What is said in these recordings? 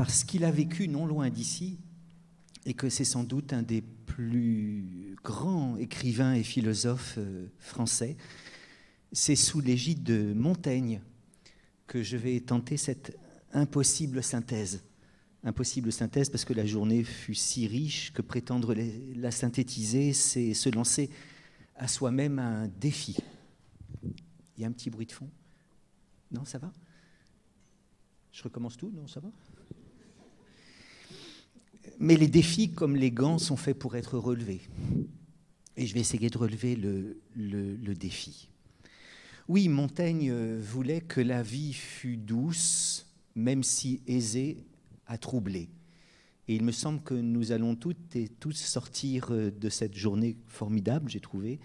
parce qu'il a vécu non loin d'ici et que c'est sans doute un des plus grands écrivains et philosophes français. C'est sous l'égide de Montaigne que je vais tenter cette impossible synthèse. Impossible synthèse parce que la journée fut si riche que prétendre la synthétiser, c'est se lancer à soi-même un défi. Il y a un petit bruit de fond? Non, ça va? Je recommence tout? Non, ça va? Mais les défis, comme les gants, sont faits pour être relevés. Et je vais essayer de relever le défi. Oui, Montaigne voulait que la vie fût douce, même si aisée à troubler. Et il me semble que nous allons toutes et tous sortir de cette journée formidable, j'ai trouvé,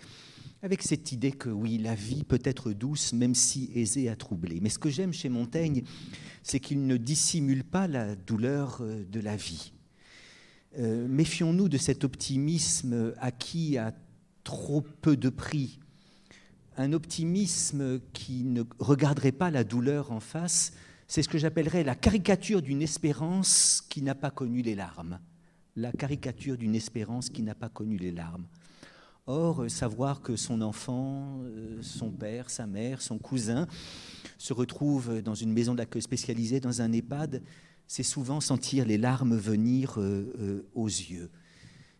avec cette idée que oui, la vie peut être douce, même si aisée à troubler. Mais ce que j'aime chez Montaigne, c'est qu'il ne dissimule pas la douleur de la vie. Méfions-nous de cet optimisme acquis à trop peu de prix. Un optimisme qui ne regarderait pas la douleur en face, c'est ce que j'appellerais la caricature d'une espérance qui n'a pas connu les larmes. La caricature d'une espérance qui n'a pas connu les larmes. Or, savoir que son enfant, son père, sa mère, son cousin se retrouvent dans une maison d'accueil spécialisée, dans un EHPAD, c'est souvent sentir les larmes venir aux yeux.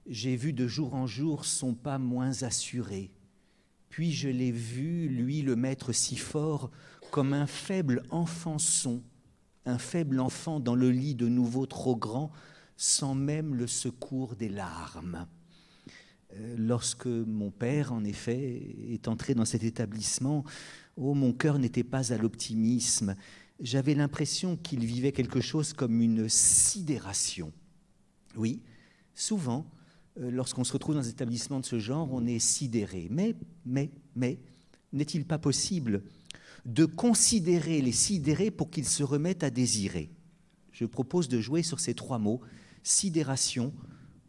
J'ai vu de jour en jour son pas moins assuré. Puis je l'ai vu, lui, le mettre si fort, comme un faible enfançon, un faible enfant dans le lit de nouveau trop grand, sans même le secours des larmes. Lorsque mon père, en effet, est entré dans cet établissement, oh, mon cœur n'était pas à l'optimisme. J'avais l'impression qu'il vivait quelque chose comme une sidération. Oui, souvent, lorsqu'on se retrouve dans un établissement de ce genre, on est sidéré. Mais, n'est-il pas possible de considérer les sidérés pour qu'ils se remettent à désirer? Je propose de jouer sur ces trois mots, sidération,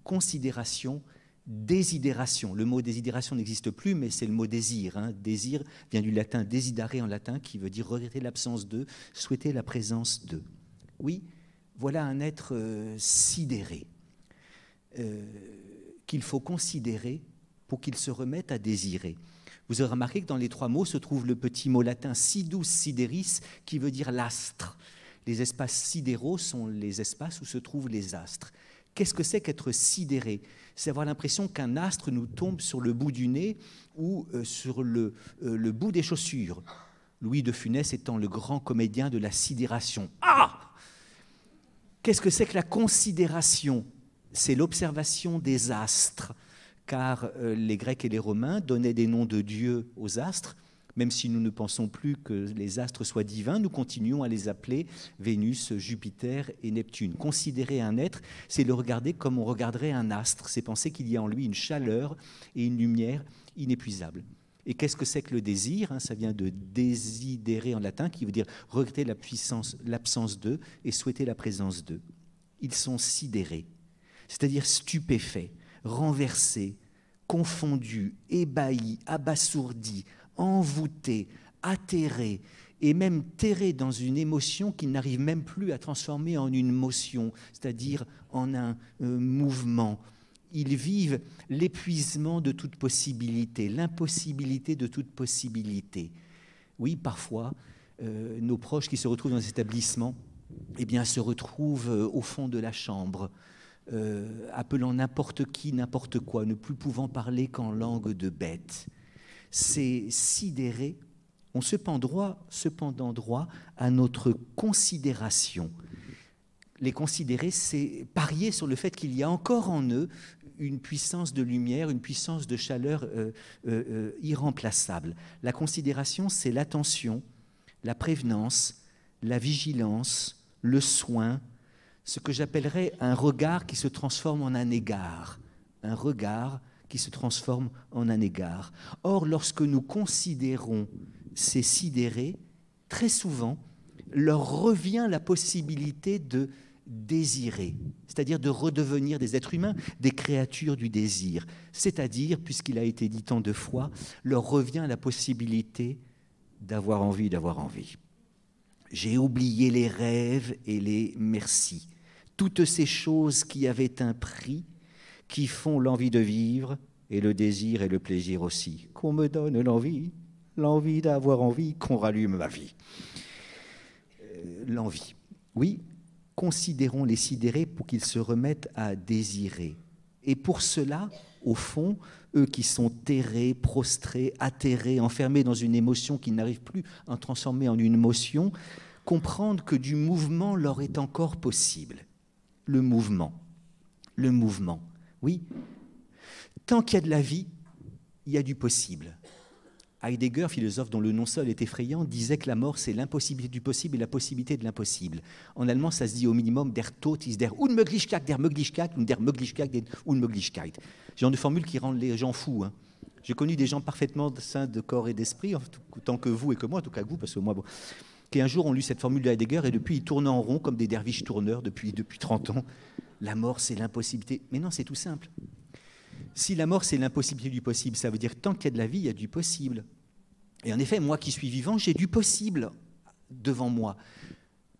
considération, désidération. Le mot désidération n'existe plus, mais c'est le mot désir. Désir vient du latin desidere en latin, qui veut dire regretter l'absence de, souhaiter la présence de. Oui, voilà un être sidéré, qu'il faut considérer pour qu'il se remette à désirer. Vous aurez remarqué que dans les trois mots se trouve le petit mot latin sidus sideris, qui veut dire l'astre. Les espaces sidéraux sont les espaces où se trouvent les astres. Qu'est-ce que c'est qu'être sidéré? C'est avoir l'impression qu'un astre nous tombe sur le bout du nez ou sur le bout des chaussures. Louis de Funès étant le grand comédien de la sidération. Ah! Qu'est-ce que c'est que la considération? C'est l'observation des astres, car les Grecs et les Romains donnaient des noms de dieux aux astres. Même si nous ne pensons plus que les astres soient divins, nous continuons à les appeler Vénus, Jupiter et Neptune. Considérer un être, c'est le regarder comme on regarderait un astre. C'est penser qu'il y a en lui une chaleur et une lumière inépuisables. Et qu'est-ce que c'est que le désir? Ça vient de desidere en latin, qui veut dire regretter l'absence d'eux et souhaiter la présence d'eux. Ils sont sidérés, c'est-à-dire stupéfaits, renversés, confondus, ébahis, abasourdis, envoûtés, atterrés, et même terrés dans une émotion qu'ils n'arrivent même plus à transformer en une motion, c'est-à-dire en un mouvement. Ils vivent l'épuisement de toute possibilité, l'impossibilité de toute possibilité. Oui, parfois, nos proches qui se retrouvent dans ces établissements, eh bien, se retrouvent au fond de la chambre, appelant n'importe qui, n'importe quoi, ne plus pouvant parler qu'en langue de bête. C'est sidéré, on se prend cependant droit à notre considération. Les considérer, c'est parier sur le fait qu'il y a encore en eux une puissance de lumière, une puissance de chaleur irremplaçable. La considération, c'est l'attention, la prévenance, la vigilance, le soin, ce que j'appellerais un regard qui se transforme en un égard. Un regard qui se transforme en un égard. Or, lorsque nous considérons ces sidérés, très souvent, leur revient la possibilité de désirer, c'est-à-dire de redevenir des êtres humains, des créatures du désir. C'est-à-dire, puisqu'il a été dit tant de fois, leur revient la possibilité d'avoir envie d'avoir envie. J'ai oublié les rêves et les merci. toutes ces choses qui avaient un prix, qui font l'envie de vivre, et le désir et le plaisir aussi. Qu'on me donne l'envie d'avoir envie, qu'on rallume ma vie. L'envie. Oui, considérons les sidérés pour qu'ils se remettent à désirer. Et pour cela, au fond, eux qui sont terrés, prostrés, atterrés, enfermés dans une émotion qu'ils n'arrivent plus à transformer en une motion, comprendre que du mouvement leur est encore possible. Le mouvement. Oui. Tant qu'il y a de la vie, il y a du possible. Heidegger, philosophe dont le nom seul est effrayant, disait que la mort, c'est l'impossibilité du possible et la possibilité de l'impossible. En allemand, ça se dit au minimum « der Tod ist der Unmöglichkeit, der Möglichkeit und der Möglichkeit, der Unmöglichkeit ». Genre de formule qui rend les gens fous. Hein. J'ai connu des gens parfaitement sains de corps et d'esprit, autant que vous et que moi, en tout cas que vous, parce que moi, bon, qui un jour ont lu cette formule de Heidegger et depuis, ils tournent en rond comme des derviches tourneurs depuis 30 ans. La mort, c'est l'impossibilité. Mais non, c'est tout simple. Si la mort, c'est l'impossibilité du possible, ça veut dire tant qu'il y a de la vie, il y a du possible. Et en effet, moi qui suis vivant, j'ai du possible devant moi.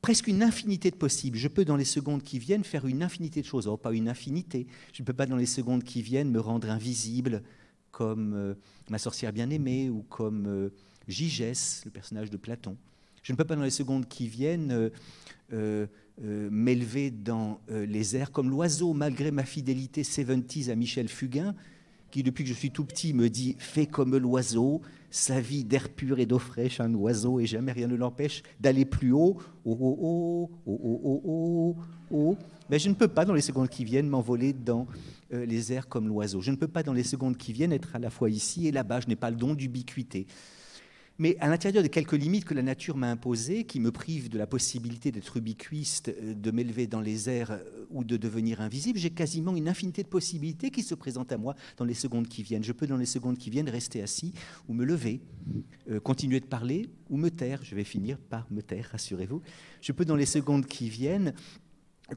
Presque une infinité de possibles. Je peux, dans les secondes qui viennent, faire une infinité de choses. Oh, pas une infinité. Je ne peux pas, dans les secondes qui viennent, me rendre invisible, comme ma sorcière bien-aimée, ou comme Gigès, le personnage de Platon. Je ne peux pas, dans les secondes qui viennent, m'élever dans les airs comme l'oiseau, malgré ma fidélité 70s à Michel Fugain, qui, depuis que je suis tout petit, me dit « fais comme l'oiseau, sa vie d'air pur et d'eau fraîche, un oiseau, et jamais rien ne l'empêche d'aller plus haut. Oh, oh, oh, oh, oh, oh, oh, oh. » Mais je ne peux pas, dans les secondes qui viennent, m'envoler dans les airs comme l'oiseau. Je ne peux pas, dans les secondes qui viennent, être à la fois ici et là-bas. Je n'ai pas le don d'ubiquité. Mais à l'intérieur des quelques limites que la nature m'a imposées, qui me privent de la possibilité d'être ubiquiste, de m'élever dans les airs ou de devenir invisible, j'ai quasiment une infinité de possibilités qui se présentent à moi dans les secondes qui viennent. Je peux, dans les secondes qui viennent, rester assis ou me lever, continuer de parler ou me taire. Je vais finir par me taire, rassurez-vous. Je peux, dans les secondes qui viennent,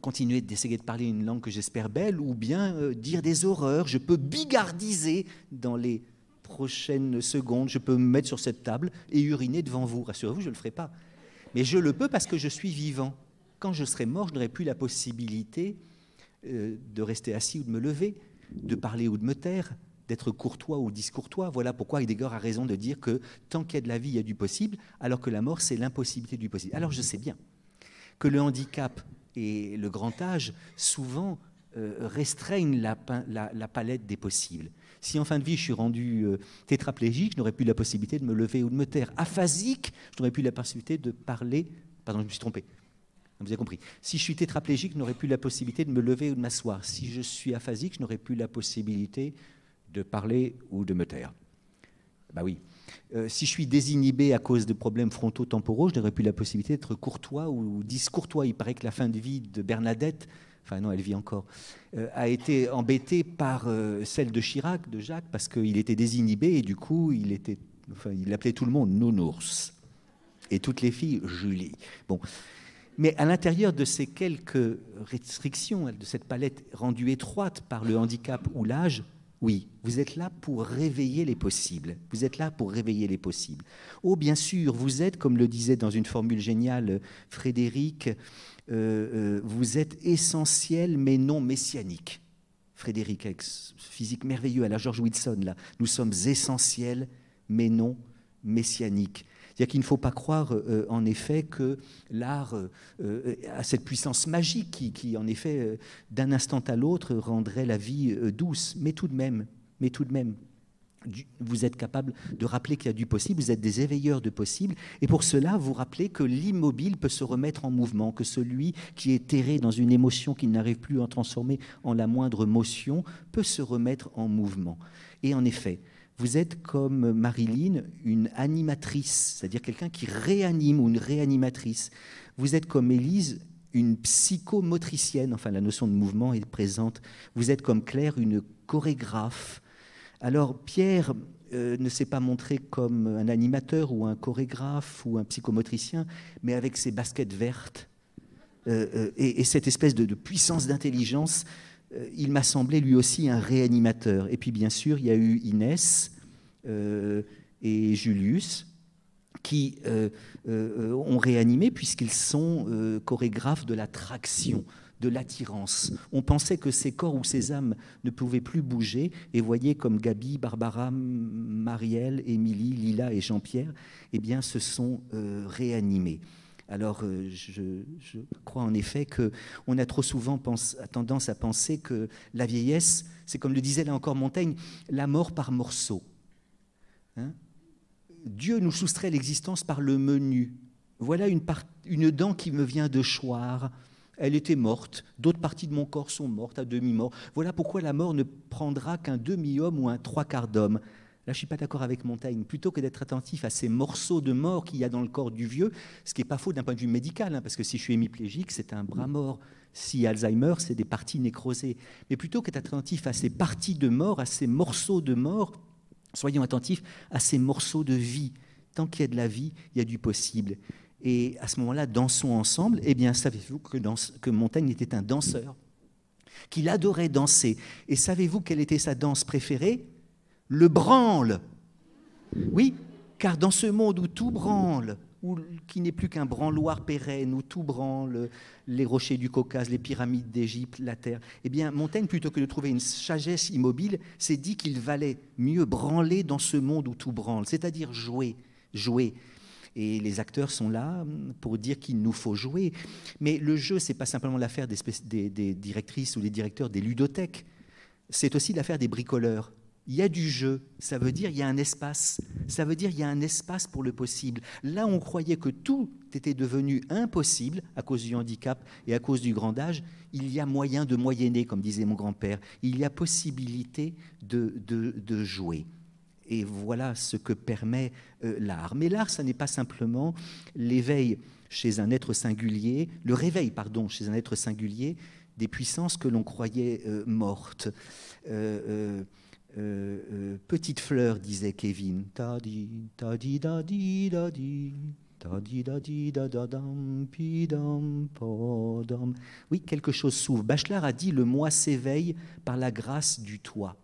continuer d'essayer de parler une langue que j'espère belle ou bien dire des horreurs. Je peux bigardiser dans les prochaines secondes, je peux me mettre sur cette table et uriner devant vous. Rassurez-vous, je ne le ferai pas. Mais je le peux parce que je suis vivant. Quand je serai mort, je n'aurai plus la possibilité de rester assis ou de me lever, de parler ou de me taire, d'être courtois ou discourtois. Voilà pourquoi Heidegger a raison de dire que tant qu'il y a de la vie, il y a du possible, alors que la mort, c'est l'impossibilité du possible. Alors je sais bien que le handicap et le grand âge, souvent, restreignent la palette des possibles. Si en fin de vie, je suis rendu tétraplégique, je n'aurais plus la possibilité de me lever ou de me taire. Aphasique, je n'aurais plus la possibilité de parler. Pardon, je me suis trompé. Vous avez compris. Si je suis tétraplégique, je n'aurais plus la possibilité de me lever ou de m'asseoir. Si je suis aphasique, je n'aurais plus la possibilité de parler ou de me taire. Ben oui. Si je suis désinhibé à cause de problèmes fronto-temporaux, je n'aurais plus la possibilité d'être courtois ou discourtois. Il paraît que la fin de vie de Bernadette, enfin non, elle vit encore, a été embêtée par celle de Chirac, de Jacques, parce qu'il était désinhibé et du coup, il appelait tout le monde nounours. Et toutes les filles, Julie. Bon. Mais à l'intérieur de ces quelques restrictions, de cette palette rendue étroite par le handicap ou l'âge, oui, vous êtes là pour réveiller les possibles. Vous êtes là pour réveiller les possibles. Oh, bien sûr, vous êtes, comme le disait dans une formule géniale Frédéric, vous êtes essentiel mais non messianique. Frédéric, avec ce physique merveilleux à la George Wilson, là, nous sommes essentiels mais non messianiques. C'est-à-dire qu'il ne faut pas croire, en effet, que l'art a cette puissance magique qui en effet, d'un instant à l'autre, rendrait la vie douce. Mais tout de même, vous êtes capable de rappeler qu'il y a du possible, vous êtes des éveilleurs de possible, et pour cela, vous rappelez que l'immobile peut se remettre en mouvement, que celui qui est terré dans une émotion qui n'arrive plus à transformer en la moindre motion peut se remettre en mouvement. Et en effet, vous êtes comme Marilyn, une animatrice, c'est-à-dire quelqu'un qui réanime ou une réanimatrice. Vous êtes comme Élise, une psychomotricienne, enfin la notion de mouvement est présente. Vous êtes comme Claire, une chorégraphe. Alors Pierre ne s'est pas montré comme un animateur ou un chorégraphe ou un psychomotricien, mais avec ses baskets vertes et cette espèce de puissance d'intelligence, il m'a semblé lui aussi un réanimateur. Et puis bien sûr, il y a eu Inès et Julius qui ont réanimé puisqu'ils sont chorégraphes de l'attraction, de l'attirance. On pensait que ces corps ou ces âmes ne pouvaient plus bouger, et voyez comme Gabi, Barbara, Marielle, Émilie, Lila et Jean-Pierre, eh bien, se sont réanimés. Alors, je crois en effet qu'on a trop souvent tendance à penser que la vieillesse, c'est comme le disait là encore Montaigne, la mort par morceaux. Hein? Dieu nous soustrait l'existence par le menu. Voilà une dent qui me vient de choir. Elle était morte. D'autres parties de mon corps sont mortes, à demi-mort. Voilà pourquoi la mort ne prendra qu'un demi-homme ou un trois-quarts d'homme. Là, je ne suis pas d'accord avec Montaigne. Plutôt que d'être attentif à ces morceaux de mort qu'il y a dans le corps du vieux, ce qui n'est pas faux d'un point de vue médical, hein, parce que si je suis hémiplégique, c'est un bras mort. Si Alzheimer, c'est des parties nécrosées. Mais plutôt qu'être attentif à ces parties de mort, à ces morceaux de mort, soyons attentifs à ces morceaux de vie. Tant qu'il y a de la vie, il y a du possible. Et à ce moment-là, dansons ensemble. Eh bien, savez-vous que Montaigne était un danseur, qu'il adorait danser. Et savez-vous quelle était sa danse préférée? Le branle. Oui, car dans ce monde où tout branle, qui n'est plus qu'un branloir pérenne, où tout branle, les rochers du Caucase, les pyramides d'Égypte, la terre, eh bien, Montaigne, plutôt que de trouver une sagesse immobile, s'est dit qu'il valait mieux branler dans ce monde où tout branle, c'est-à-dire jouer, jouer. Et les acteurs sont là pour dire qu'il nous faut jouer. Mais le jeu, ce n'est pas simplement l'affaire des directrices ou des directeurs des ludothèques, c'est aussi l'affaire des bricoleurs. Il y a du jeu, ça veut dire il y a un espace, ça veut dire il y a un espace pour le possible. Là, on croyait que tout était devenu impossible à cause du handicap et à cause du grand âge. Il y a moyen de moyenner, comme disait mon grand-père. Il y a possibilité de jouer. Et voilà ce que permet l'art. Mais l'art, ça n'est pas simplement l'éveil chez un être singulier, le réveil, pardon, chez un être singulier des puissances que l'on croyait mortes. Petite fleur, disait Kevin. Oui, quelque chose s'ouvre. Bachelard a dit « Le moi s'éveille par la grâce du toit ».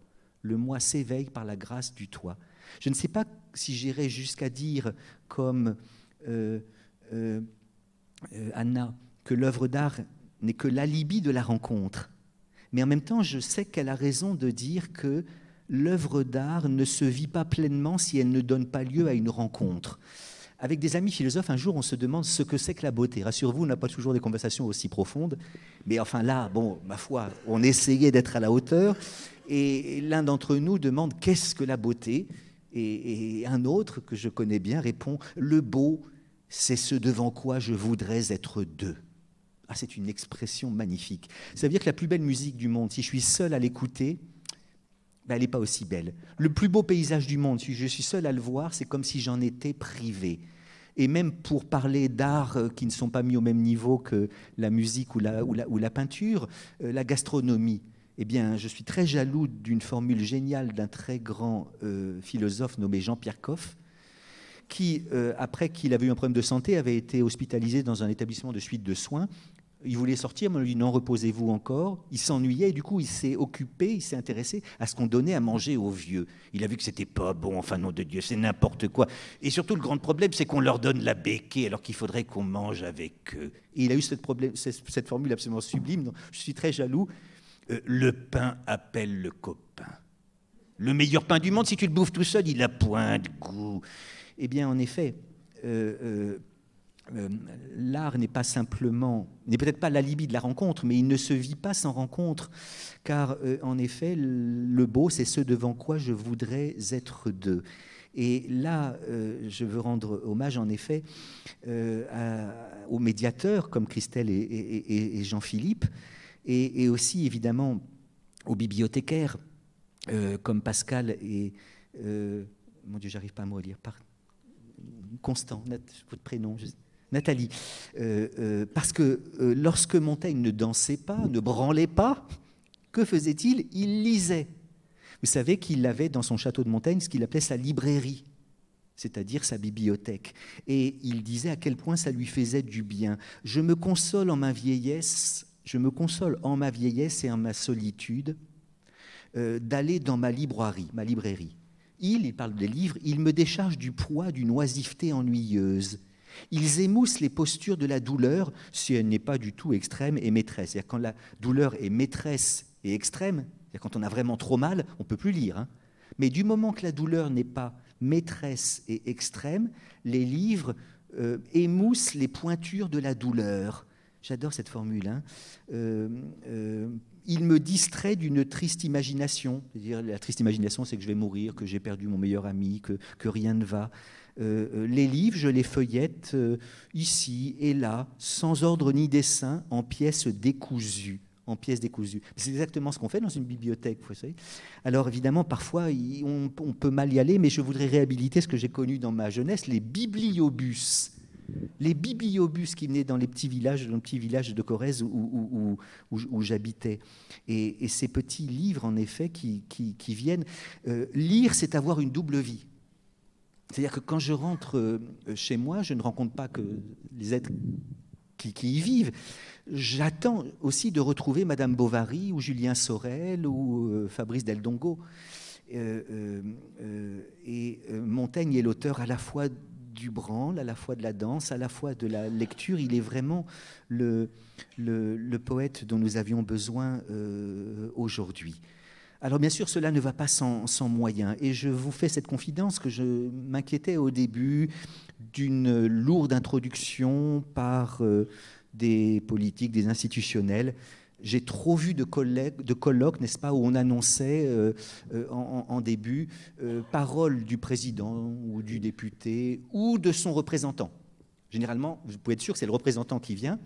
Le moi s'éveille par la grâce du toit. Je ne sais pas si j'irai jusqu'à dire, comme Anna, que l'œuvre d'art n'est que l'alibi de la rencontre. Mais en même temps, je sais qu'elle a raison de dire que l'œuvre d'art ne se vit pas pleinement si elle ne donne pas lieu à une rencontre. Avec des amis philosophes, un jour, on se demande ce que c'est que la beauté. Rassurez-vous, on n'a pas toujours des conversations aussi profondes. Mais enfin là, bon, ma foi, on essayait d'être à la hauteur. Et l'un d'entre nous demande « Qu'est-ce que la beauté ?» Et un autre, que je connais bien, répond « Le beau, c'est ce devant quoi je voudrais être deux. » Ah, c'est une expression magnifique. Ça veut dire que la plus belle musique du monde, si je suis seul à l'écouter, ben, elle n'est pas aussi belle. Le plus beau paysage du monde, si je suis seul à le voir, c'est comme si j'en étais privé. Et même pour parler d'arts qui ne sont pas mis au même niveau que la musique ou la peinture, la gastronomie, eh bien, je suis très jaloux d'une formule géniale d'un très grand philosophe nommé Jean-Pierre Coff, qui, après qu'il avait eu un problème de santé, avait été hospitalisé dans un établissement de suite de soins. Il voulait sortir, mais on lui dit non, reposez-vous encore. Il s'ennuyait et du coup, il s'est occupé, il s'est intéressé à ce qu'on donnait à manger aux vieux. Il a vu que c'était pas bon, enfin, nom de Dieu, c'est n'importe quoi. Et surtout, le grand problème, c'est qu'on leur donne la béquée alors qu'il faudrait qu'on mange avec eux. Et il a eu cette formule absolument sublime. Donc, je suis très jaloux. Le pain appelle le copain. Le meilleur pain du monde, si tu le bouffes tout seul, il a point de goût. Eh bien, en effet, l'art n'est peut-être pas l'alibi de la rencontre, mais il ne se vit pas sans rencontre, car en effet, le beau, c'est ce devant quoi je voudrais être deux. Et là, je veux rendre hommage, en effet, aux médiateurs comme Christelle et Jean-Philippe, et aussi, évidemment, aux bibliothécaires comme Pascal et... mon Dieu, j'arrive pas à me relire. Constant, votre prénom, Nathalie. Parce que lorsque Montaigne ne dansait pas, ne branlait pas, que faisait-il? Il lisait. Vous savez qu'il avait dans son château de Montaigne ce qu'il appelait sa librairie, c'est-à-dire sa bibliothèque. Et il disait à quel point ça lui faisait du bien. Je me console en ma vieillesse et en ma solitude d'aller dans ma librairie. il parle des livres, ils me déchargent du poids d'une oisiveté ennuyeuse. Ils émoussent les postures de la douleur si elle n'est pas du tout extrême et maîtresse. C'est-à-dire quand la douleur est maîtresse et extrême, c'est-à-dire quand on a vraiment trop mal, on ne peut plus lire. Hein. Mais du moment que la douleur n'est pas maîtresse et extrême, les livres émoussent les pointures de la douleur. J'adore cette formule. Hein. Il me distrait d'une triste imagination. C'est-à-dire, la triste imagination, c'est que je vais mourir, que j'ai perdu mon meilleur ami, que rien ne va. Les livres, je les feuillette ici et là, sans ordre ni dessin, en pièces décousues. En pièces décousues. C'est exactement ce qu'on fait dans une bibliothèque, vous savez. Alors évidemment, parfois, on peut mal y aller, mais je voudrais réhabiliter ce que j'ai connu dans ma jeunesse, les bibliobus. Les bibliobus qui venaient dans le petit village de Corrèze où j'habitais. Et ces petits livres, en effet, qui viennent. Lire, c'est avoir une double vie. C'est-à-dire que quand je rentre chez moi, je ne rencontre pas que les êtres qui y vivent. J'attends aussi de retrouver Madame Bovary ou Julien Sorel ou Fabrice Del Dongo. Montaigne est l'auteur à la fois du branle, à la fois de la danse, à la fois de la lecture. Il est vraiment le poète dont nous avions besoin aujourd'hui. Alors bien sûr, cela ne va pas sans moyens. Et je vous fais cette confidence que je m'inquiétais au début d'une lourde introduction par des politiques, des institutionnels. J'ai trop vu de colloques, n'est-ce pas, où on annonçait en début parole du président ou du député ou de son représentant. Généralement, vous pouvez être sûr que c'est le représentant qui vient,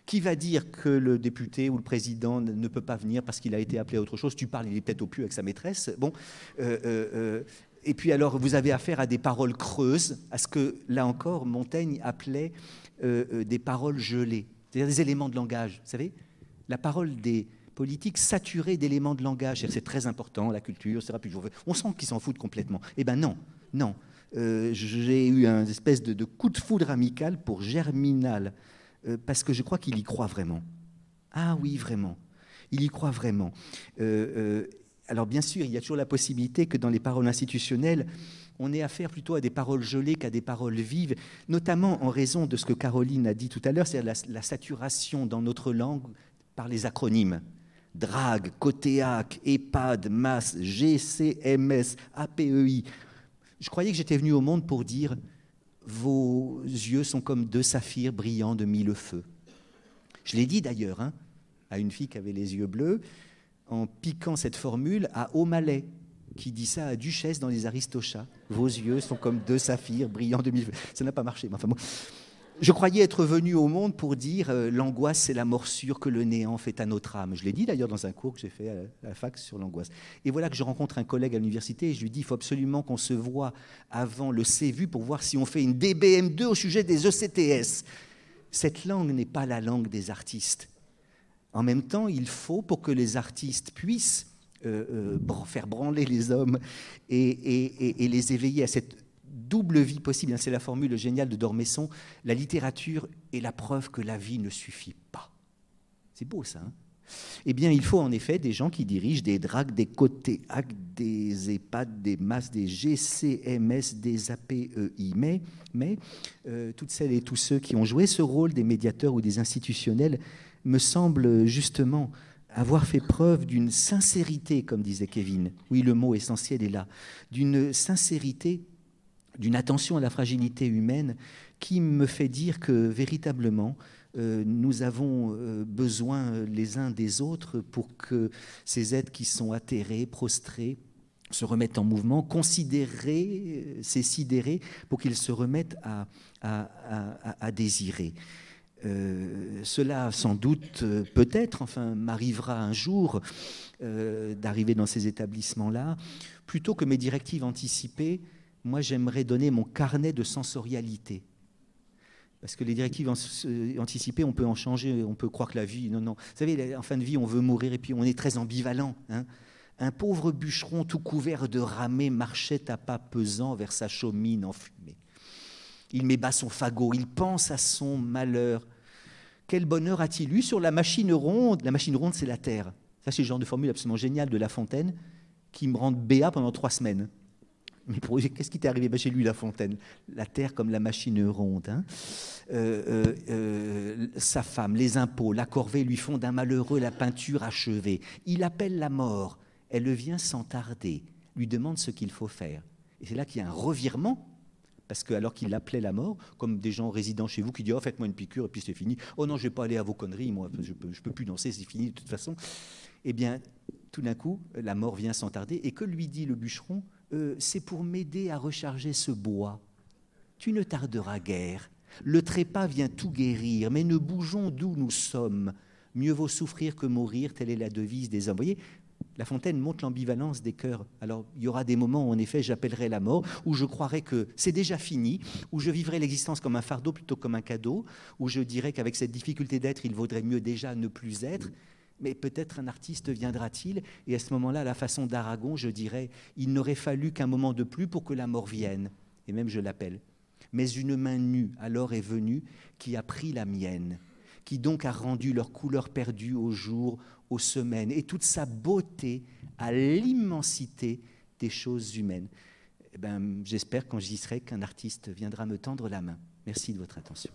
qui va dire que le député ou le président ne peut pas venir parce qu'il a été appelé à autre chose. Tu parles, il est peut-être au pieu avec sa maîtresse. Bon, et puis alors, vous avez affaire à des paroles creuses, à ce que, là encore, Montaigne appelait des paroles gelées, c'est-à-dire des éléments de langage, vous savez. La parole des politiques saturée d'éléments de langage, c'est très important, la culture, etc. Puis on sent qu'ils s'en foutent complètement. Eh bien non. J'ai eu un espèce de coup de foudre amical pour Germinal, parce que je crois qu'il y croit vraiment. Ah oui, vraiment. Il y croit vraiment. Alors bien sûr, il y a toujours la possibilité que dans les paroles institutionnelles, on ait affaire plutôt à des paroles gelées qu'à des paroles vives, notamment en raison de ce que Caroline a dit tout à l'heure, c'est-à-dire la saturation dans notre langue par les acronymes. DRAG, COTEAC, EHPAD, MAS, GCMS, APEI. Je croyais que j'étais venu au monde pour dire « Vos yeux sont comme deux saphirs brillants de mille feux ». Je l'ai dit d'ailleurs à une fille qui avait les yeux bleus, en piquant cette formule à O'Malley, qui dit ça à Duchesse dans les Aristochats. « Vos yeux sont comme deux saphirs brillants de mille feux ». Ça n'a pas marché, mais enfin bon. Je croyais être venu au monde pour dire l'angoisse, c'est la morsure que le néant fait à notre âme. Je l'ai dit d'ailleurs dans un cours que j'ai fait à la fac sur l'angoisse. Et voilà que je rencontre un collègue à l'université et je lui dis il faut absolument qu'on se voit avant le CVU pour voir si on fait une DBM2 au sujet des ECTS. Cette langue n'est pas la langue des artistes. En même temps, il faut, pour que les artistes puissent faire branler les hommes et les éveiller à cette double vie possible, c'est la formule géniale de Dormesson, la littérature est la preuve que la vie ne suffit pas. C'est beau ça, hein? Eh bien, il faut en effet des gens qui dirigent des DRAC, des COTEAC, des EHPAD, des MAS, des GCMS, des APEI. Mais toutes celles et tous ceux qui ont joué ce rôle des médiateurs ou des institutionnels me semblent justement avoir fait preuve d'une sincérité, comme disait Kevin. Oui, le mot essentiel est là. D'une sincérité, d'une attention à la fragilité humaine qui me fait dire que véritablement, nous avons besoin les uns des autres pour que ces êtres qui sont atterrés, prostrés, se remettent en mouvement, considérer, c'est sidérer, pour qu'ils se remettent à désirer. Cela, sans doute, peut-être, enfin, m'arrivera un jour d'arriver dans ces établissements-là. Plutôt que mes directives anticipées, moi, j'aimerais donner mon carnet de sensorialité. Parce que les directives anticipées, on peut en changer, on peut croire que la vie... Non. Vous savez, en fin de vie, on veut mourir et puis on est très ambivalent. Hein. Un pauvre bûcheron tout couvert de ramée marchait à pas pesants vers sa chaumine enfumée. Il met bas son fagot, il pense à son malheur. Quel bonheur a-t-il eu sur la machine ronde? La machine ronde, c'est la terre. Ça, c'est le genre de formule absolument géniale de La Fontaine qui me rend béat pendant 3 semaines. Mais qu'est-ce qui t'est arrivé? J'ai lu La Fontaine. La terre comme la machine ronde. Hein. Sa femme, les impôts, la corvée lui font d'un malheureux la peinture achevée. Il appelle la mort. Elle vient sans tarder, lui demande ce qu'il faut faire. Et c'est là qu'il y a un revirement. Parce que alors qu'il appelait la mort, comme des gens résidant chez vous qui disent « Oh, faites-moi une piqûre et puis c'est fini. Oh non, je ne vais pas aller à vos conneries, moi, je peux plus danser, c'est fini de toute façon. » Eh bien, tout d'un coup, la mort vient sans tarder. Et que lui dit le bûcheron? C'est pour m'aider à recharger ce bois. Tu ne tarderas guère. Le trépas vient tout guérir, mais ne bougeons d'où nous sommes. Mieux vaut souffrir que mourir, telle est la devise des hommes. Vous voyez, La Fontaine montre l'ambivalence des cœurs. Alors, il y aura des moments où, en effet, j'appellerai la mort, où je croirai que c'est déjà fini, où je vivrai l'existence comme un fardeau plutôt que comme un cadeau, où je dirais qu'avec cette difficulté d'être, il vaudrait mieux déjà ne plus être. Mais peut-être un artiste viendra-t-il, et à ce moment-là, à la façon d'Aragon, je dirais, il n'aurait fallu qu'un moment de plus pour que la mort vienne, et même je l'appelle. Mais une main nue alors est venue qui a pris la mienne, qui donc a rendu leur couleur perdue au jour, aux semaines, et toute sa beauté à l'immensité des choses humaines. Eh ben, j'espère quand j'y serai qu'un artiste viendra me tendre la main. Merci de votre attention.